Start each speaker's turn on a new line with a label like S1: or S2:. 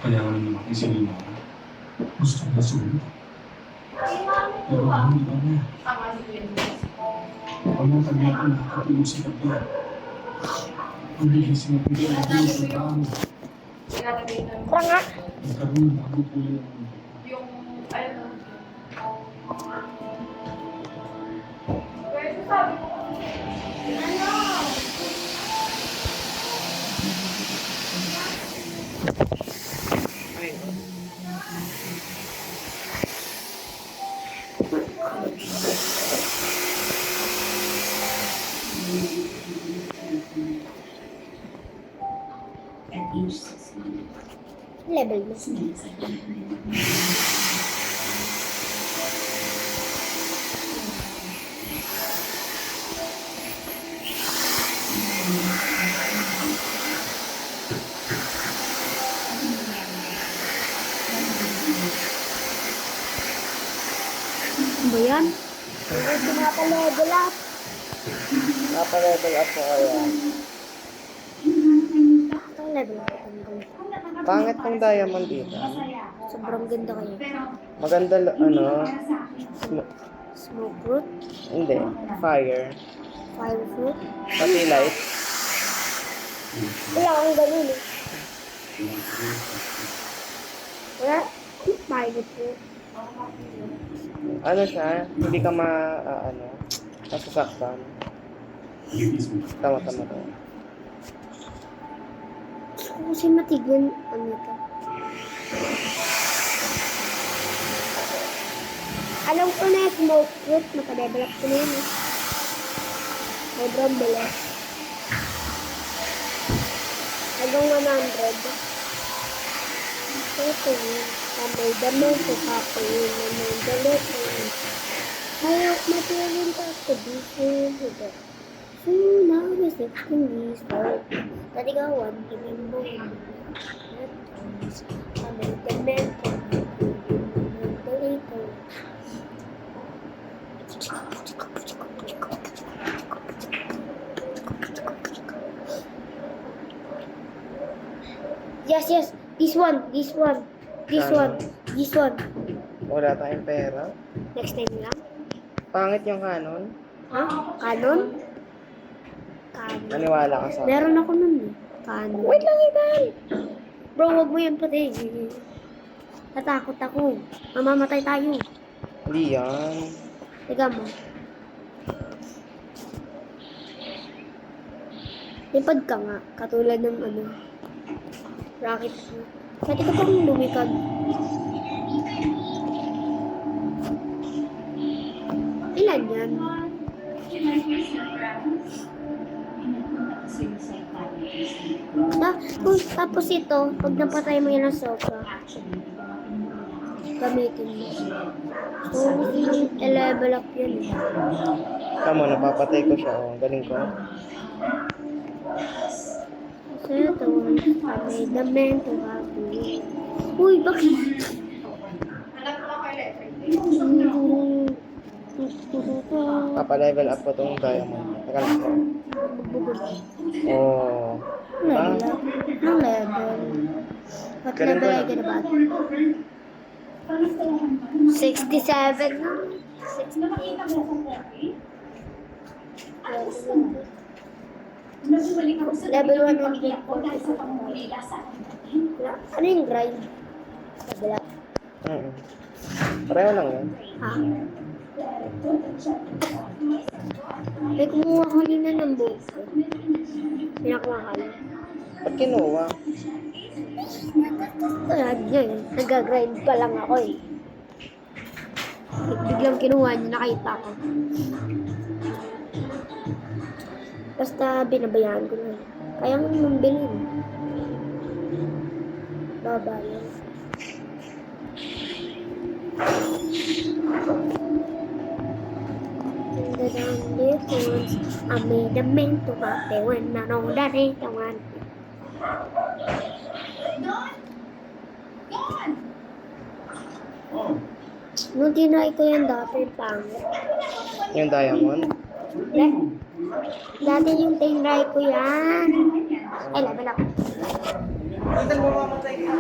S1: Kaya nga naman ako si Lina. Gusto ko na sulit. Pero hindi ba na? Pag natagyan ko, nakakatulog si Kapya. Ang bilis na pinagawin sa tao.
S2: Para nga.
S1: Nagkaroon ng bagong kulay ng mundo.
S3: Yung, ano, pero sabi ko, ano?
S2: Level mo. Ano ba yan? Hindi mapa-level up.
S4: Napa-level up ko kaya.
S2: Ang level up.
S4: Pangit ng diamond dito.
S2: Sobrang ganda kayo.
S4: Maganda,
S2: Smoke fruit,
S4: hindi, fire.
S2: fire fruit.
S4: Pati light.
S2: Wala kang ganun eh. Wala. Fire fruit.
S4: Ano siya, hindi ka masasaktan. Tama.
S2: Kasi matigan, ano ito? Alam ko na yung smoke fruit, makadevelop ko na yun eh. Sobrang bilis. Hanggang 100. Ito yun. May damit ko kapayin na may dalit na yun. Hayok matirin ka sa bisin. So now we're 16 years old. Tatigawan, remember when may damit ko Yes. This one.
S4: Wala tayong pera.
S2: Next time lang.
S4: Pangit yung kanon.
S2: Ha? Canon?
S4: Naniwala ka sa akin.
S2: Meron ako nun eh. Canon.
S4: Wait lang, Ivan!
S2: Bro, wag mo yan pati. Natakot ako. Mamamatay tayo.
S4: Hindi yan.
S2: Teka mo. Lipad ka nga. Katulad ng ano. Rocket. Pwede ka pang lumikad. Ilan yan? Tapos ito, pag napatay mo yan ng sobra, gamitin mo. So, i-level up yan eh.
S4: Tama, napapatay ko siya. Oh. Galing ko.
S2: So, ito, may damit, happy. Uy, bakit?
S3: anak ko lang kay electric.
S4: Papa-level up ko tong diamond. Teka lang po.
S2: Bubog.
S4: Oh.
S2: Level up. Ang level. What
S4: Ganun
S2: level
S4: ba?
S2: I get about? 67 na.
S3: Nakita mo kung okay? Ano gusto mo? Nagbalik ako sa
S2: Level 1
S3: ng
S2: ang
S3: ko dahil sa pangungulila sa akin.
S2: Ano yung grind? Level up.
S4: Pareho lang yan.
S2: Ha? May kumuha ko nila ng book. Pinakuha ka lang.
S4: Ba't kinuha?
S2: Kaya yun, nag-grind pa lang ako eh. Biglang kinuha niya, nakita ko. Basta binabayaan ko na. Kaya mo naman bilhin. Babayan. The difference I made a mental happy when I know that ain't the one. Nung tinry ko yan dati, pangit.
S4: Yung diamond?
S2: Dati yung tinry ko yan. Ay, level up.
S4: Hindi mo mamatay ka.